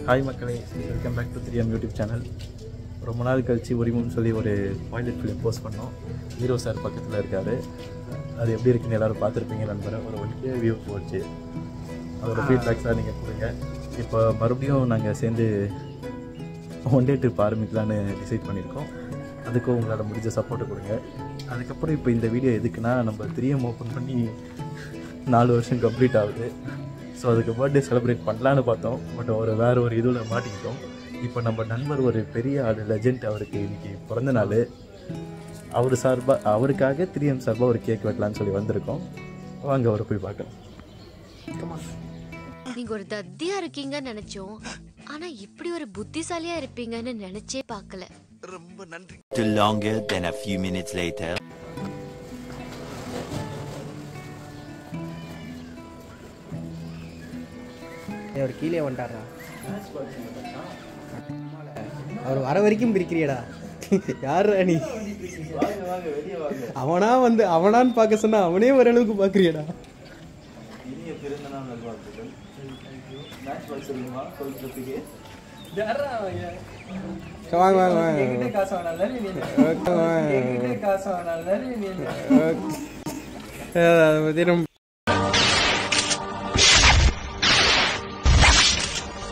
Hi மக்களே, welcome back to 3M YouTube channel. ரொம்ப நாள் கழிச்சு உரிமுன்னு சொல்லி ஒரு பாய்லட் ஃபிலிம் போஸ்ட் பண்ணோம். ஹீரோ சார் பக்கத்தில் இருக்கார். அது எப்படி இருக்குன்னு எல்லோரும் பார்த்துருப்பீங்க நண்பர். ஒரு 1K வியூ போச்சு. அதோட ஃபீட்பேக்ஸாக நீங்கள் கொடுங்க. இப்போ மறுபடியும் நாங்கள் சேர்ந்து ஒன் டே ட்ரிப் ஆரம்பிக்கலான்னு டிசைட் பண்ணியிருக்கோம். அதுக்கும் உங்களோட முடிஞ்ச சப்போர்ட்டை கொடுங்க. அதுக்கப்புறம் இப்போ இந்த வீடியோ எதுக்குன்னா, நம்ம 3M ஓப்பன் பண்ணி 4 வருஷம் கம்ப்ளீட் ஆகுது. ஸோ அதுக்கு பர்த்டே செலிப்ரேட் பண்ணலான்னு பார்த்தோம். பட் வேறு ஒரு இதில் மாட்டிக்கிட்டோம். இப்போ நம்ம நண்பர் ஒரு பெரிய ஆள், லெஜெண்ட், அவருக்கு இன்றைக்கி பிறந்த நாள். அவருக்காக 3M சார்பாக ஒரு கேக் வெட்டலான்னு சொல்லி வந்திருக்கோம். வாங்க அவரை போய் பார்க்கலாம். நீங்க ஒரு தத்தியா இருக்கீங்கன்னு நினைச்சோம். ஆனா இப்படி ஒரு புத்திசாலியா இருப்பீங்கன்னு நினைச்சே பார்க்கல. ரொம்ப நன்றி. Longer than a few minutes later. அவர் கீழே வந்துட்டாரா? அவர் வர வரைக்கும் பிரிக்கிறியடா. யாரா நீ? அவனான்னு பார்க்க சொன்னா அவனே வர அளவுக்கு பார்க்குறியடா. வாங்க வாங்க வாங்க.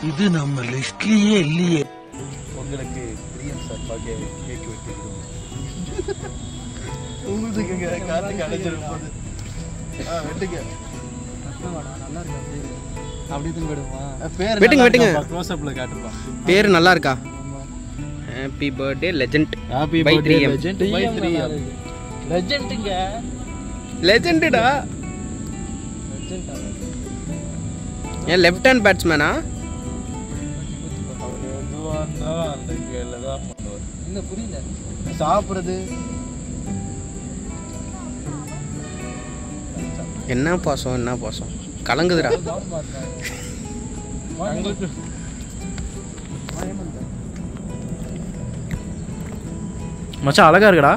இது நம்ம லிஸ்ட்லயே இல்லையே. உங்களுக்கு 3M சார்பாக கேக் வெட்டிருக்கோம். உங்களுக்கு கார்த்திக் அழைச்சிடும் போது வெட்டுங்க. க்ளோஸ்அப்ல காட்டுப்பா. பேர் நல்லா இருக்கா? Happy birthday legend. Happy birthday legend by 3M. லெஜெண்ட்ங்க. லெஜெண்டடா. ஏன் லெஃப்ட் ஹேண்ட் பேட்ஸ்மேனா? சாப்பிடுறது என்ன பாசம் கலங்குதுடா. மச்சான் அழகா இருக்குடா.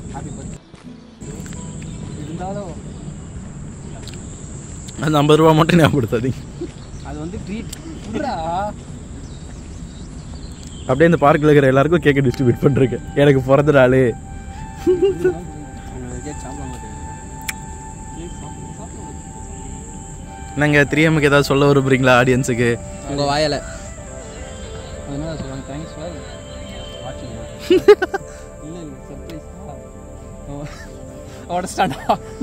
அந்த 50 ரூபா மட்டும் ஞாபகப்படுத்தாதீங்க. அது வந்து ட்ரீட். அப்படியே இந்த பார்க்கில் இருக்கிற எல்லாருக்கும் கேக் டிஸ்ட்ரிபியூட் பண்ணிருக்கேன். எனக்கு பிறந்த நாள். நாங்கள் 3Mக்கு ஏதாவது சொல்ல விரும்புறீங்களா ஆடியன்ஸுக்கு? உங்கள் வாயால்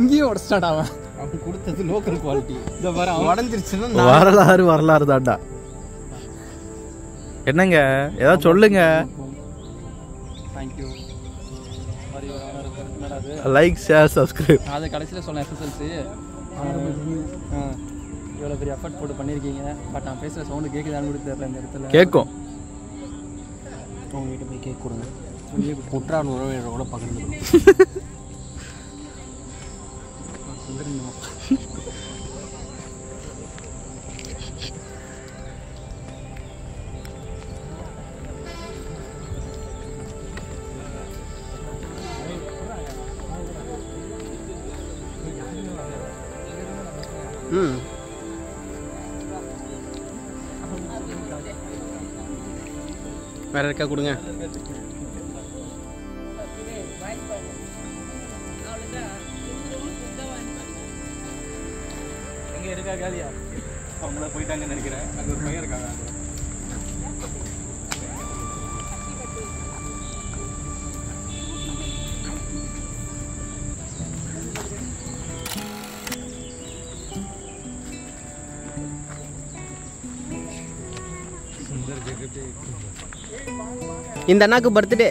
இங்கேயும் உடச்சிட்டாடா. அவன் கொடுத்தது லோக்கல் குவாலிட்டி. இந்த மாதிரி உடஞ்சிருச்சுன்னா வரலாறு தாண்டா. என்னங்க ஏதாவது சொல்லுங்க. தேங்க்யூ. Like, share, subscribe. அதை கடைசியில் சொன்னேன். எஸ்எஸ்எல்சி இவ்வளோ பெரிய எஃபர்ட் போட்டு பண்ணியிருக்கீங்க. பட் நான் பேசுகிற சவுண்டு கேட்குதான்னு கூட தெரியல. இந்த இடத்துல கேட்கும். உங்ககிட்ட போய் கேக் கொடுங்க. குற்றான் உறவினரோட பகிர்ந்து வேற இருக்கா கொடுங்க. எங்க இருக்கா காலியா? அவங்கள போயிட்டாங்கன்னு நினைக்கிறேன். அங்க ஒரு பையன் இருக்காங்க. இந்த அண்ணாக்கு பர்த்டே.